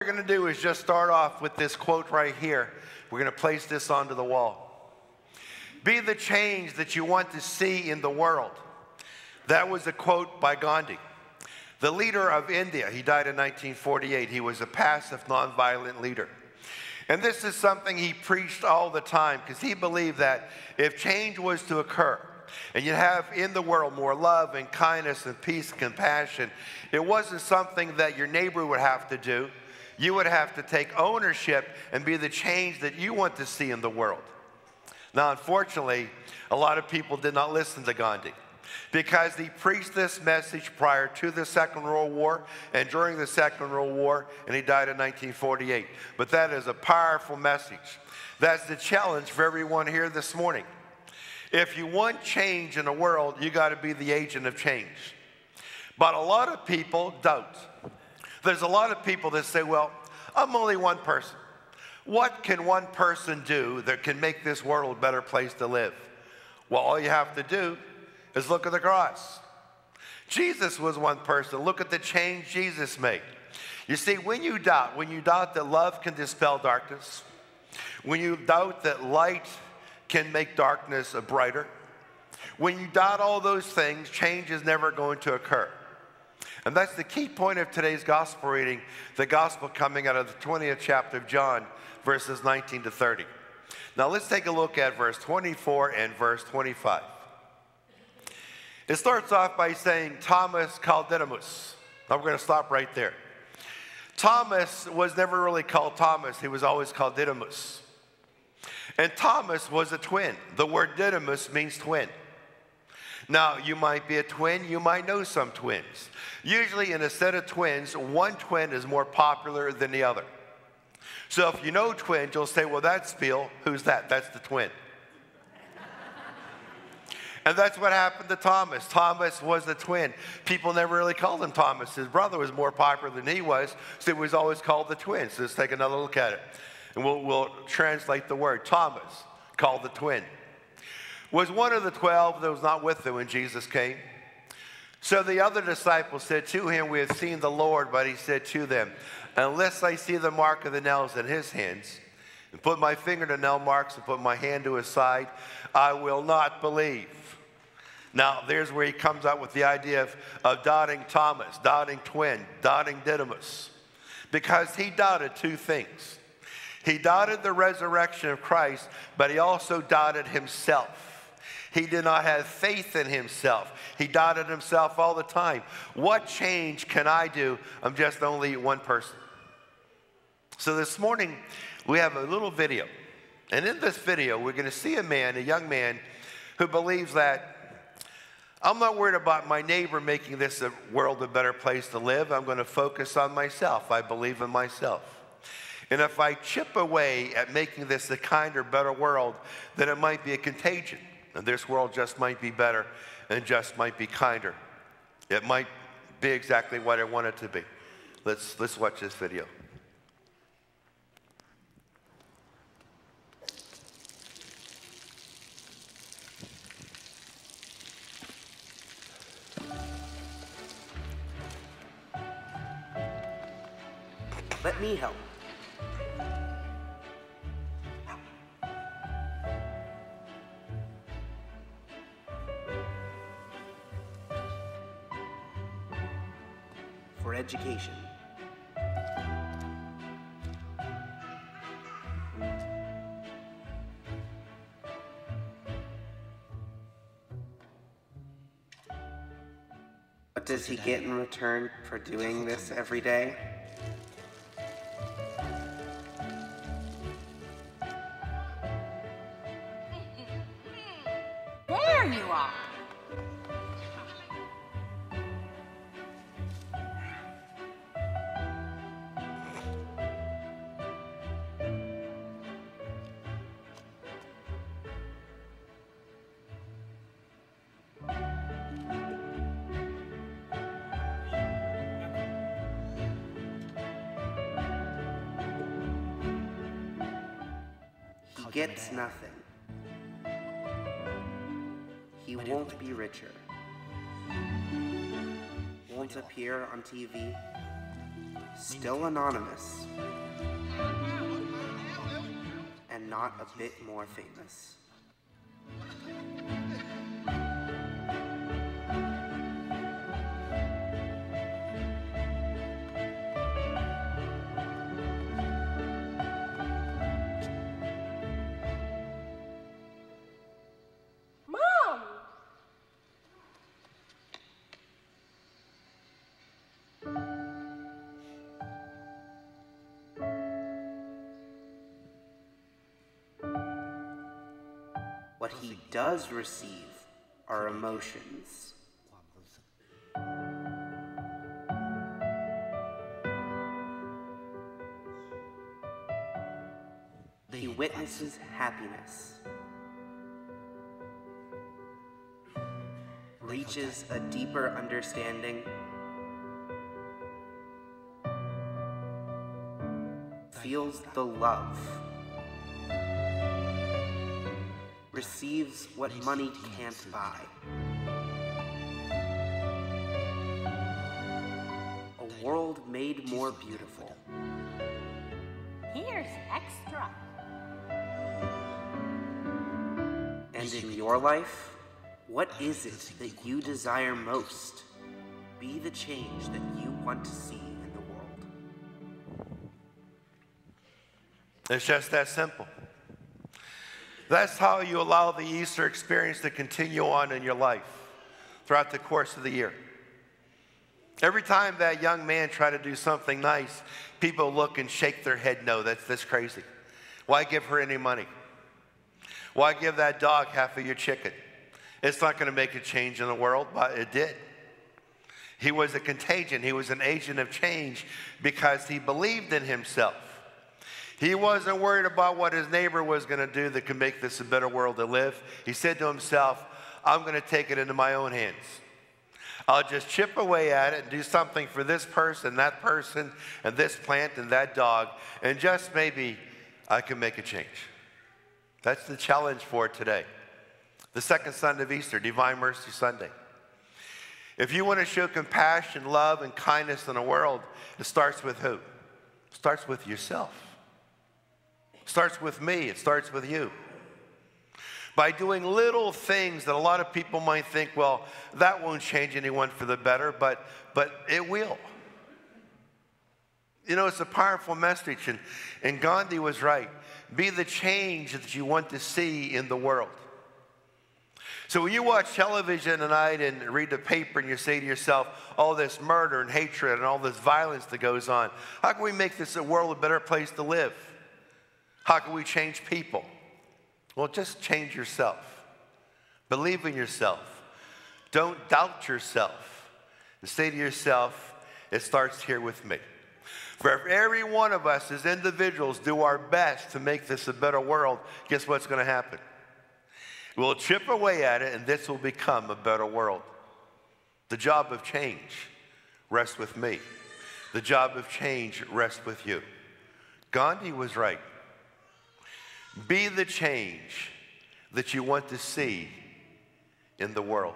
What we're going to do is just start off with this quote right here. We're going to place this onto the wall. Be the change that you want to see in the world. That was a quote by Gandhi, the leader of India. He died in 1948. He was a passive, nonviolent leader. And this is something he preached all the time because he believed that if change was to occur and you have in the world more love and kindness and peace and compassion, it wasn't something that your neighbor would have to do. You would have to take ownership and be the change that you want to see in the world. Now, unfortunately, a lot of people did not listen to Gandhi because he preached this message prior to the Second World War and during the Second World War, and he died in 1948. But that is a powerful message. That's the challenge for everyone here this morning. If you want change in the world, you got to be the agent of change. But a lot of people don't. There's a lot of people that say, well, I'm only one person. What can one person do that can make this world a better place to live? Well, all you have to do is look at the cross. Jesus was one person. Look at the change Jesus made. You see, when you doubt that love can dispel darkness, when you doubt that light can make darkness brighter, when you doubt all those things, change is never going to occur. And that's the key point of today's gospel reading, the gospel coming out of the 20th chapter of John, verses 19 to 30. Now let's take a look at verse 24 and verse 25. It starts off by saying, Thomas called Didymus. Now we're going to stop right there. Thomas was never really called Thomas. He was always called Didymus. And Thomas was a twin. The word Didymus means twin. Now, you might be a twin. You might know some twins. Usually in a set of twins, one twin is more popular than the other. So if you know twins, you'll say, well, that's Phil. Who's that? That's the twin. And that's what happened to Thomas. Thomas was the twin. People never really called him Thomas. His brother was more popular than he was, so he was always called the twin. So let's take another look at it. And we'll translate the word. Thomas, called the twin, was one of the 12 that was not with him when Jesus came. So the other disciples said to him, we have seen the Lord. But he said to them, unless I see the mark of the nails in his hands, and put my finger to nail marks and put my hand to his side, I will not believe. Now, there's where he comes out with the idea of doubting Thomas, doubting twin, doubting Didymus. Because he doubted two things. He doubted the resurrection of Christ, but he also doubted himself. He did not have faith in himself. He doubted himself all the time. What change can I do? I'm just only one person. So this morning, we have a little video. And in this video, we're going to see a young man, who believes that I'm not worried about my neighbor making this world a better place to live. I'm going to focus on myself. I believe in myself. And if I chip away at making this a kinder, better world, then it might be a contagion. And this world just might be better and just might be kinder. It might be exactly what I want it to be. Let's watch this video. Let me help. For education. What does he get in return for doing this every day? There you are. He gets nothing. He won't be richer. Won't appear on TV. still anonymous, and not a bit more famous. What he does receive are emotions. He witnesses happiness, reaches a deeper understanding, feels the love, receives what money can't buy. A world made more beautiful. Here's extra. And in your life, what is it that you desire most? Be the change that you want to see in the world. It's just that simple. That's how you allow the Easter experience to continue on in your life throughout the course of the year. Every time that young man tried to do something nice, people look and shake their head, no, that's crazy. Why give her any money? Why give that dog half of your chicken? It's not going to make a change in the world, but it did. He was a contagion. He was an agent of change because he believed in himself. He wasn't worried about what his neighbor was going to do that could make this a better world to live. He said to himself, I'm going to take it into my own hands. I'll just chip away at it and do something for this person, and this plant, and that dog, and just maybe I can make a change. That's the challenge for today. The second Sunday of Easter, Divine Mercy Sunday. If you want to show compassion, love, and kindness in the world, it starts with who? It starts with yourself. It starts with me. It starts with you. By doing little things that a lot of people might think, well, that won't change anyone for the better, but it will. You know, it's a powerful message, and Gandhi was right. Be the change that you want to see in the world. So when you watch television tonight and read the paper and you say to yourself, all this murder and hatred and all this violence that goes on, how can we make this world a better place to live? How can we change people? Well, just change yourself. Believe in yourself. Don't doubt yourself. And say to yourself, it starts here with me. For every one of us as individuals do our best to make this a better world, guess what's going to happen? We'll chip away at it, and this will become a better world. The job of change rests with me. The job of change rests with you. Gandhi was right. Be the change that you want to see in the world.